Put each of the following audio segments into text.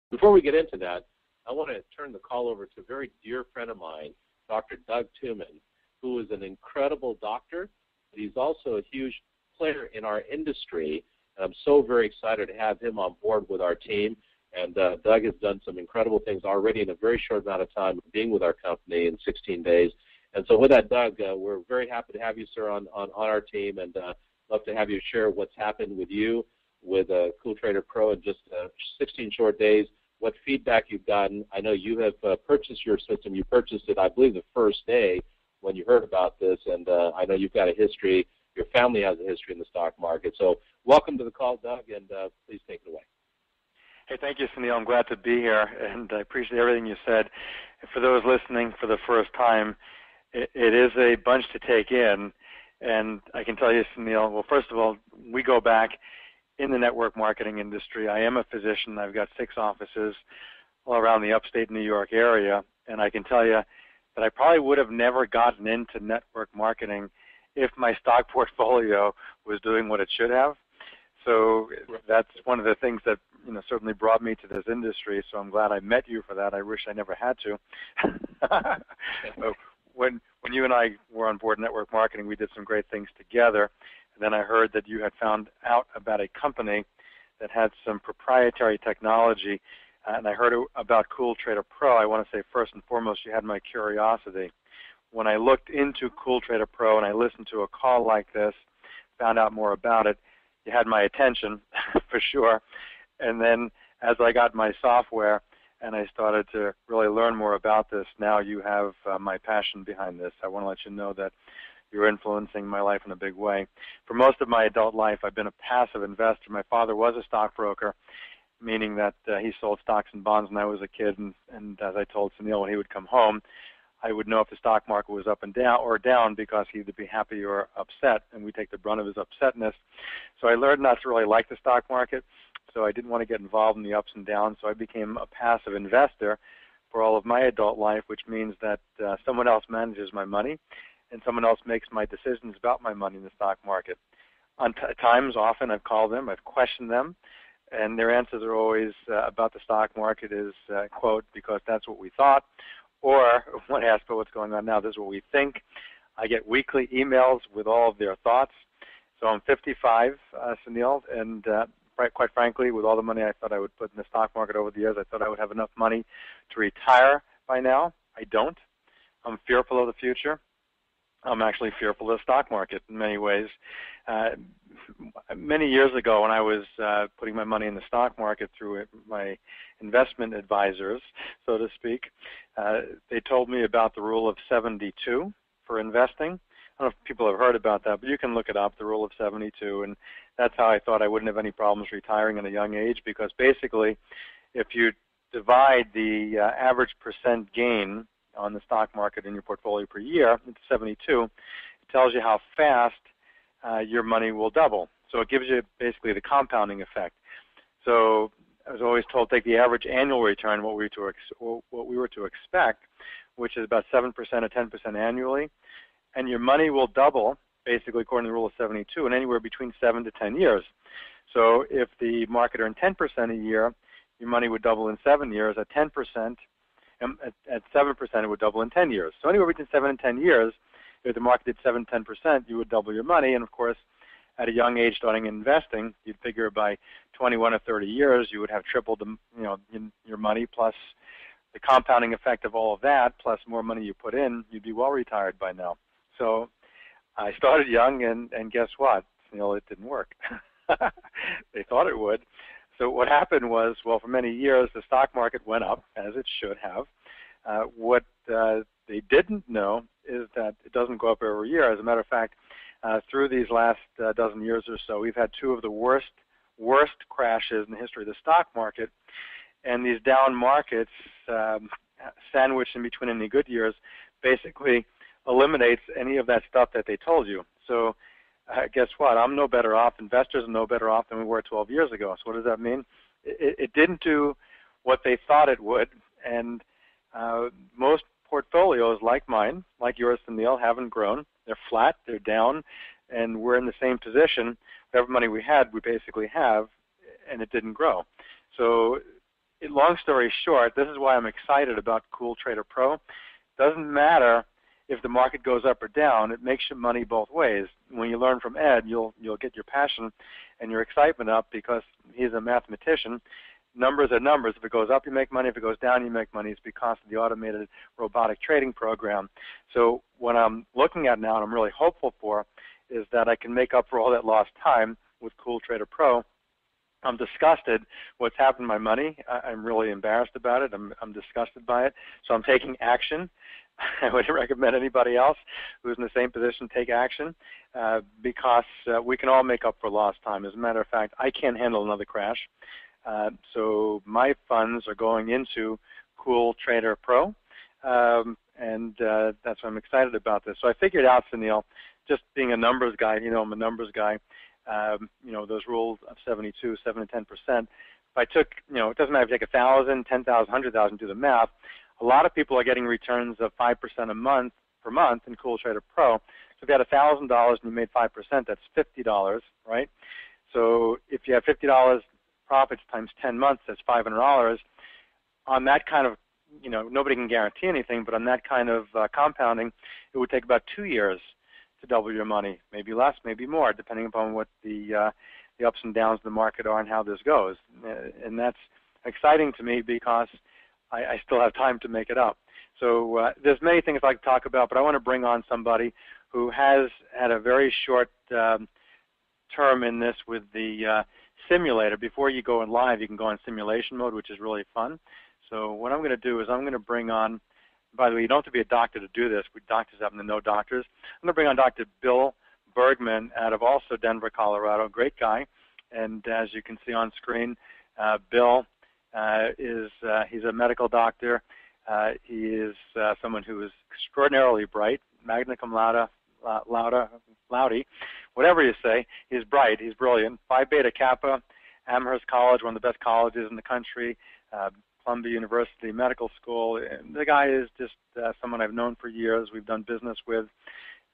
Before we get into that, I want to turn the call over to a very dear friend of mine, Dr. Doug Tooman, who is an incredible doctor. He's also a huge player in our industry, and I'm so very excited to have him on board with our team. And Doug has done some incredible things already in a very short amount of time, being with our company in 16 days. And so with that, Doug, we're very happy to have you, sir, on our team, and love to have you share what's happened with you, with Cool Trader Pro in just 16 short days, what feedback you've gotten. I know you have purchased your system. You purchased it, I believe, the first day when you heard about this, and I know you've got a history. Your family has a history in the stock market. So welcome to the call, Doug, and please take it away. Hey, thank you, Sunil. I'm glad to be here, and I appreciate everything you said. For those listening for the first time, it is a bunch to take in, and I can tell you, Sunil, well, first of all, we go back in the network marketing industry. I am a physician. I've got 6 offices all around the upstate New York area, and I can tell you that I probably would have never gotten into network marketing if my stock portfolio was doing what it should have. So that's one of the things that certainly brought me to this industry. So I'm glad I met you for that. I wish I never had to. When you and I were on board network marketing, we did some great things together. And then I heard that you had found out about a company that had some proprietary technology, and I heard about Cool Trader Pro. I want to say first and foremost, you had my curiosity. When I looked into Cool Trader Pro and I listened to a call like this, found out more about it, you had my attention for sure. And then as I got my software and I started to really learn more about this, now you have my passion behind this. I want to let you know that you're influencing my life in a big way. For most of my adult life, I've been a passive investor. My father was a stockbroker, meaning that he sold stocks and bonds when I was a kid. And as I told Sunil, when he would come home, I would know if the stock market was up and down because he'd either be happy or upset, and we take the brunt of his upsetness. So I learned not to really like the stock market, so I didn't want to get involved in the ups and downs, so I became a passive investor for all of my adult life, which means that someone else manages my money, and someone else makes my decisions about my money in the stock market. Often, I've called them, I've questioned them, and their answers are always about the stock market is, quote, because that's what we thought, or when asked about what's going on now, this is what we think. I get weekly emails with all of their thoughts. So I'm 55, Sunil, and quite frankly, with all the money I thought I would put in the stock market over the years, I thought I would have enough money to retire by now. I don't. I'm fearful of the future. I'm actually fearful of the stock market in many ways. Many years ago, when I was putting my money in the stock market through my investment advisors, so to speak, they told me about the rule of 72 for investing. I don't know if people have heard about that, but you can look it up, the rule of 72, and that's how I thought I wouldn't have any problems retiring at a young age, because basically, if you divide the average percent gain on the stock market in your portfolio per year into 72, it tells you how fast your money will double. So it gives you basically the compounding effect. So I was always told take the average annual return, what we were to expect, which is about 7% or 10% annually, and your money will double, basically according to the rule of 72, in anywhere between 7 to 10 years. So if the market earned 10% a year, your money would double in 7 years. At 10%, at 7%, it would double in 10 years. So anywhere between 7 and 10 years, if the market did 7 to 10%, you would double your money. And of course, at a young age starting investing, you'd figure by 21 or 30 years, you would have tripled your money, plus the compounding effect of all of that, plus more money you put in, you'd be well retired by now. So I started young, and guess what? It didn't work. They thought it would. So what happened was, well, for many years, the stock market went up, as it should have. What they didn't know is that it doesn't go up every year. As a matter of fact, through these last dozen years or so, we've had two of the worst crashes in the history of the stock market. And these down markets, sandwiched in between any good years, basically eliminates any of that stuff that they told you. So guess what? I'm no better off. Investors are no better off than we were 12 years ago. So what does that mean? It didn't do what they thought it would. And most portfolios like mine, like yours, Sunil, haven't grown. They're flat. They're down. And we're in the same position. Whatever money we had, we basically have, and it didn't grow. So long story short, this is why I'm excited about Cool Trader Pro. Doesn't matter if the market goes up or down. It makes you money both ways. When you learn from Ed, you'll get your passion and your excitement up because he's a mathematician. Numbers are numbers. If it goes up, you make money. If it goes down, you make money. It's because of the automated robotic trading program. So what I'm looking at now and I'm really hopeful for is that I can make up for all that lost time with Cool Trader Pro. I'm disgusted what's happened to my money. I'm really embarrassed about it. I'm disgusted by it. So I'm taking action. I would recommend anybody else who's in the same position take action because we can all make up for lost time. As a matter of fact, I can't handle another crash. So my funds are going into Cool Trader Pro, and that's why I'm excited about this. So I figured out, Sunil, just being a numbers guy, I'm a numbers guy, those rules of 72, 7 to 10%. If I took, it doesn't matter if you take 1,000, 10,000, 100,000, do the math. A lot of people are getting returns of 5% a month per month in Cool Trader Pro. So if you had $1,000 and you made 5%, that's $50, right? So if you have $50 profits times 10 months, that's $500. On that kind of, nobody can guarantee anything, but on that kind of compounding, it would take about 2 years to double your money, maybe less, maybe more, depending upon what the ups and downs of the market are and how this goes. And that's exciting to me because I still have time to make it up. So there's many things I'd like to talk about, but I want to bring on somebody who has had a very short term in this with the simulator. Before you go in live, you can go in simulation mode, which is really fun. So what I'm going to do is I'm going to bring on, by the way, you don't have to be a doctor to do this. We doctors happen to know doctors. I'm going to bring on Dr. Bill Bergman out of also Denver, Colorado. Great guy. And as you can see on screen, Bill he's a medical doctor. He is someone who is extraordinarily bright, magna cum laude, whatever you say. He's bright. He's brilliant. Phi Beta Kappa, Amherst College, one of the best colleges in the country, Columbia University Medical School. And the guy is just someone I've known for years. We've done business with,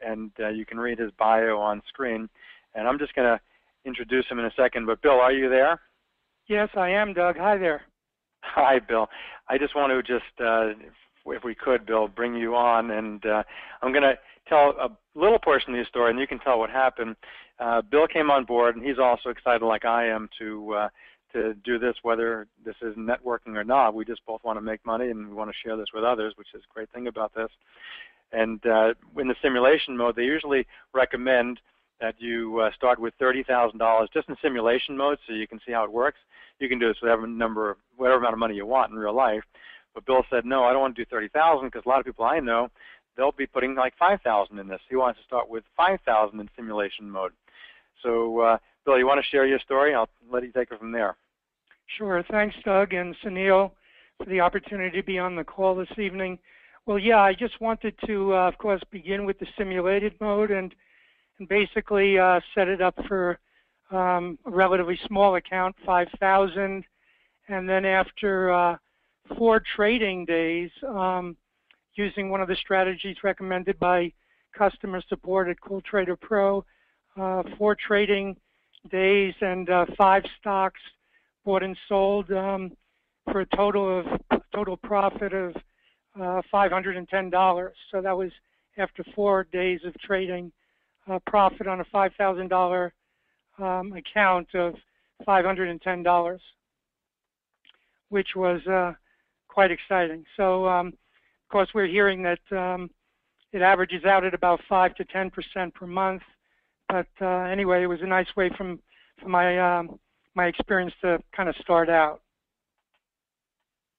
and you can read his bio on screen. And I'm just going to introduce him in a second. But Bill, are you there? Yes, I am, Doug. Hi there. Hi, Bill. I just want to if we could, Bill, bring you on, and I'm going to tell a little portion of the story, and you can tell what happened. Bill came on board, and he's also excited, like I am, to do this, whether this is networking or not. We just both want to make money, and we want to share this with others, which is a great thing about this. And in the simulation mode, they usually recommend that you start with $30,000 just in simulation mode, so you can see how it works. You can do this with whatever amount of money you want in real life. But Bill said, no, I don't want to do 30,000 because a lot of people I know, they'll be putting like 5,000 in this. He wants to start with 5,000 in simulation mode. So, Bill, you want to share your story? I'll let you take it from there. Sure. Thanks, Doug and Sunil, for the opportunity to be on the call this evening. Well, yeah, I just wanted to, of course, begin with the simulated mode and basically set it up for a relatively small account, 5,000, and then after 4 trading days, using one of the strategies recommended by customer support at Cool Trader Pro, 4 trading days and 5 stocks bought and sold for a total profit of $510. So that was after 4 days of trading, profit on a $5,000 account of $510, which was quite exciting. So, of course, we're hearing that it averages out at about 5 to 10% per month. But anyway, it was a nice way from my experience to kind of start out.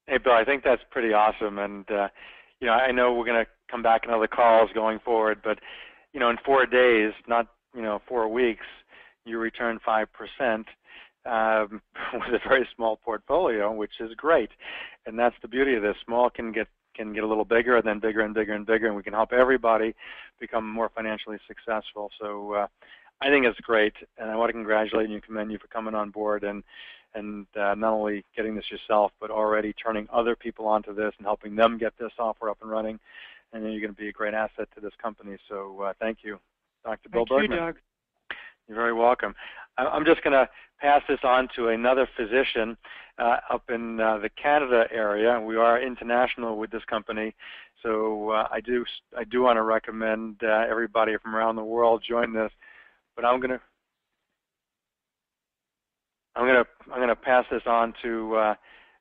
Hey, Bill, I think that's pretty awesome. And, I know we're going to come back in other calls going forward, but, in 4 days, not, 4 weeks, you return 5% with a very small portfolio, which is great. And that's the beauty of this. Small can get a little bigger, and then bigger and bigger and bigger, and we can help everybody become more financially successful. So I think it's great, and I want to congratulate you and commend you for coming on board and not only getting this yourself, but already turning other people onto this and helping them get their software up and running. And then you're going to be a great asset to this company. So thank you, Dr. Bill Bergman. Thank you, Doug. You're very welcome. I'm just going to pass this on to another physician up in the Canada area. We are international with this company, so I do want to recommend everybody from around the world join this. But I'm going to pass this on to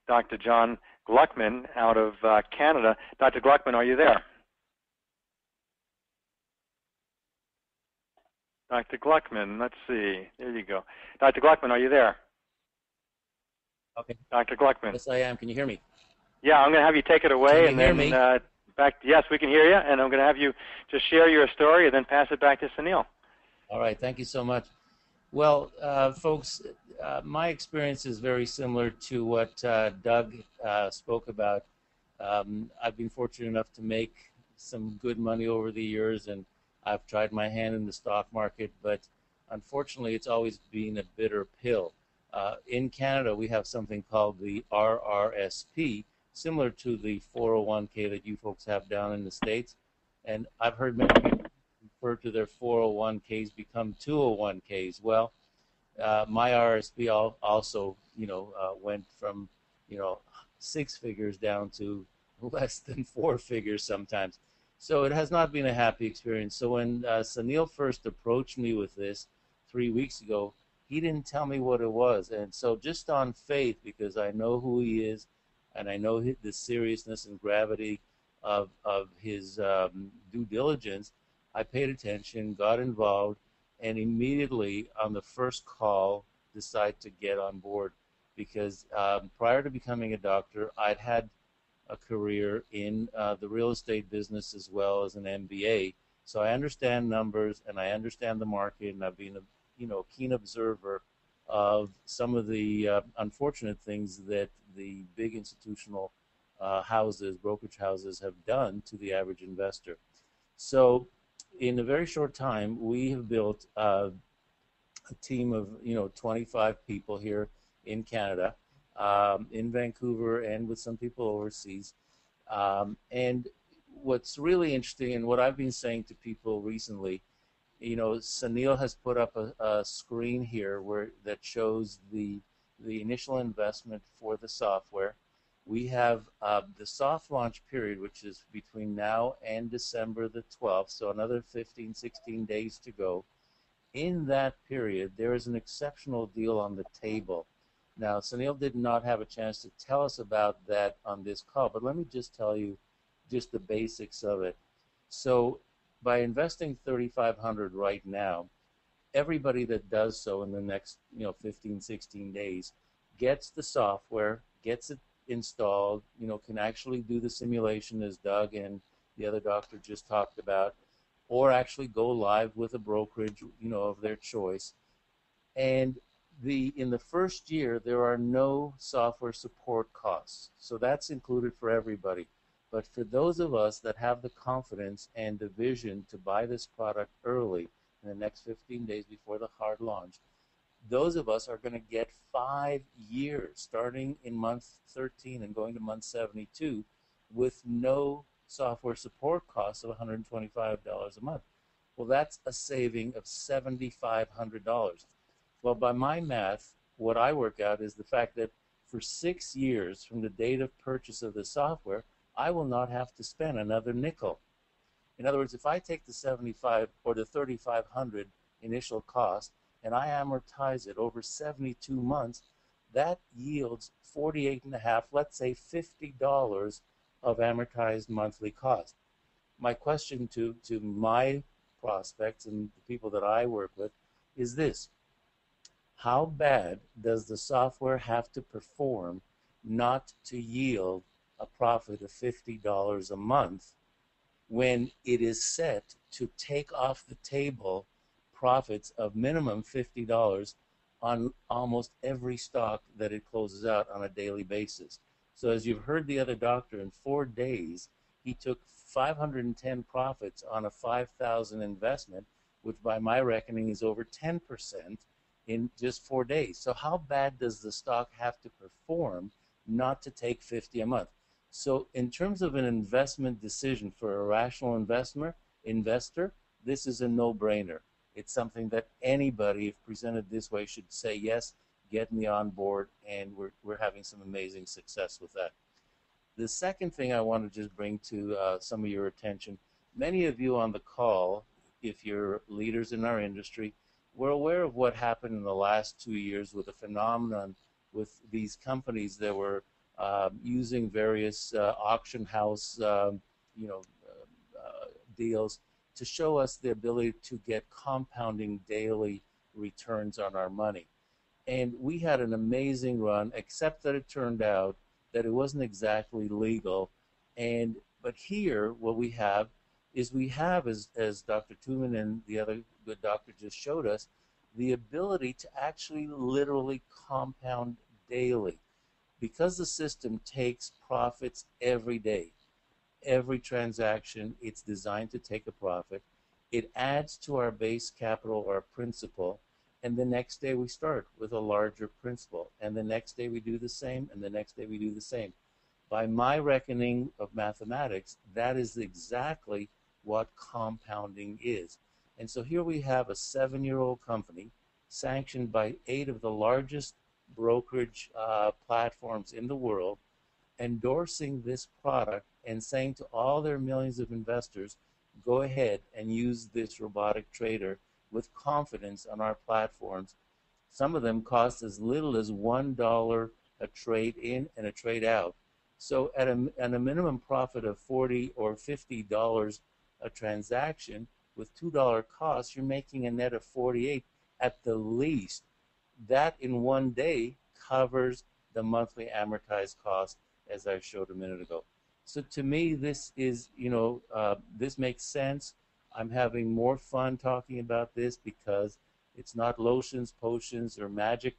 Dr. John Gluckman out of Canada. Dr. Gluckman, are you there? Dr. Gluckman, let's see. There you go. Dr. Gluckman, are you there? Okay. Dr. Gluckman. Yes, I am. Can you hear me? Yeah, I'm going to have you take it away. Can you hear me? Back. Yes, we can hear you, and I'm going to have you just share your story and then pass it back to Sunil. All right. Thank you so much. Well, folks, my experience is very similar to what Doug spoke about. I've been fortunate enough to make some good money over the years, and I've tried my hand in the stock market, but unfortunately, it's always been a bitter pill. In Canada, we have something called the RRSP, similar to the 401k that you folks have down in the States. And I've heard many people refer to their 401ks become 201ks. Well, my RRSP also, went from, 6 figures down to less than 4 figures sometimes. So it has not been a happy experience. So when Sunil first approached me with this 3 weeks ago, he didn't tell me what it was. And so just on faith, because I know who he is, and I know the seriousness and gravity of his due diligence, I paid attention, got involved, and immediately on the first call decided to get on board. Because prior to becoming a doctor, I'd had a career in the real estate business as well as an MBA. So I understand numbers and I understand the market, and I've been a keen observer of some of the unfortunate things that the big institutional brokerage houses have done to the average investor. So in a very short time, we have built a team of 25 people here in Canada, in Vancouver, and with some people overseas. And what's really interesting, and what I've been saying to people recently, Sunil has put up a screen here that shows the initial investment for the software. We have the soft launch period, which is between now and December the 12th, so another 15, 16 days to go. In that period, there is an exceptional deal on the table. Now, Sunil did not have a chance to tell us about that on this call, but let me just tell you just the basics of it. So by investing $3,500 right now, everybody that does so in the next 15, 16 days gets the software, gets it installed, can actually do the simulation as Doug and the other doctor just talked about, or actually go live with a brokerage, of their choice. And in the first year, there are no software support costs. So that's included for everybody. But for those of us that have the confidence and the vision to buy this product early, in the next 15 days before the hard launch, those of us are going to get 5 years, starting in month 13 and going to month 72, with no software support costs of $125 a month. Well, that's a saving of $7,500. Well, by my math, what I work out is the fact that for 6 years from the date of purchase of the software, I will not have to spend another nickel. In other words, if I take the 75 or the 3,500 initial cost and I amortize it over 72 months, that yields 48.5, let's say $50 of amortized monthly cost. My question to my prospects and the people that I work with is this: how bad does the software have to perform not to yield a profit of $50 a month when it is set to take off the table profits of minimum $50 on almost every stock that it closes out on a daily basis? So as you've heard the other doctor, in 4 days, he took 510 profits on a 5,000 investment, which by my reckoning is over 10% in just 4 days. So how bad does the stock have to perform not to take 50 a month? So in terms of an investment decision for a rational investor, this is a no-brainer. It's something that anybody, if presented this way, should say, yes, get me on board, and we're having some amazing success with that. The second thing I want to just bring to some of your attention, many of you on the call, if you're leaders in our industry, we're aware of what happened in the last 2 years with the phenomenon with these companies that were using various auction house deals to show us the ability to get compounding daily returns on our money. And we had an amazing run, except that it turned out that it wasn't exactly legal. But here, what we have is as Dr. Tuman and the other good doctor just showed us, the ability to actually literally compound daily. Because the system takes profits every day, every transaction, it's designed to take a profit. It adds to our base capital or principal, and the next day we start with a larger principal, and the next day we do the same, and the next day we do the same. By my reckoning of mathematics, that is exactly what compounding is. And so here we have a 7-year-old company sanctioned by 8 of the largest brokerage platforms in the world, endorsing this product and saying to all their millions of investors, go ahead and use this robotic trader with confidence on our platforms. Some of them cost as little as $1 a trade in and a trade out. So at a minimum profit of $40 or $50 a transaction with $2 costs, you're making a net of 48 at the least. That in one day covers the monthly amortized cost, as I showed a minute ago. So to me, this is, this makes sense. I'm having more fun talking about this because it's not lotions, potions, or magic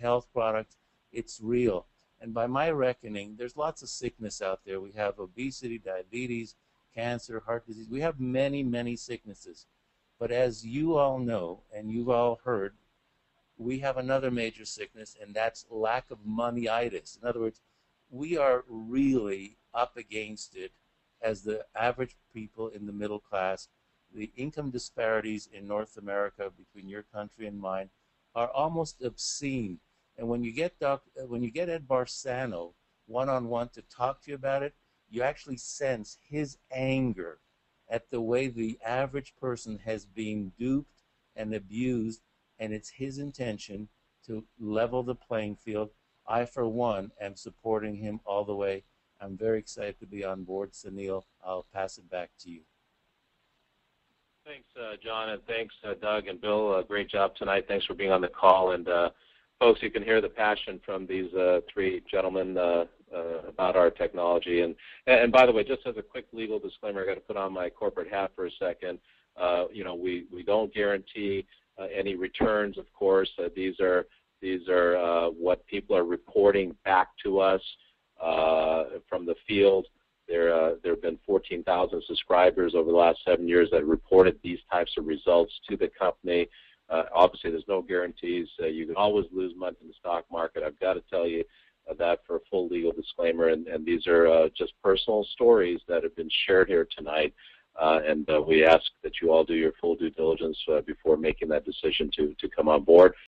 health products. It's real. And by my reckoning, there's lots of sickness out there. We have obesity, diabetes, cancer, heart disease. We have many, many sicknesses. But as you all know, and you've all heard, we have another major sickness, and that's lack of moneyitis. In other words, we are really up against it as the average people in the middle class. The income disparities in North America between your country and mine are almost obscene. And when you get Ed Barsano one-on-one to talk to you about it, you actually sense his anger at the way the average person has been duped and abused, and it's his intention to level the playing field. I, for one, am supporting him all the way. I'm very excited to be on board. Sunil, I'll pass it back to you. Thanks, John, and thanks, Doug and Bill. Great job tonight. Thanks for being on the call. And folks, you can hear the passion from these 3 gentlemen about our technology. And by the way, just as a quick legal disclaimer, I got to put on my corporate hat for a second. We don't guarantee any returns, of course. These are what people are reporting back to us from the field. There have been 14,000 subscribers over the last 7 years that reported these types of results to the company. Obviously, there's no guarantees. You can always lose money in the stock market. I've got to tell you that for a full legal disclaimer. And these are just personal stories that have been shared here tonight. And we ask that you all do your full due diligence before making that decision to come on board.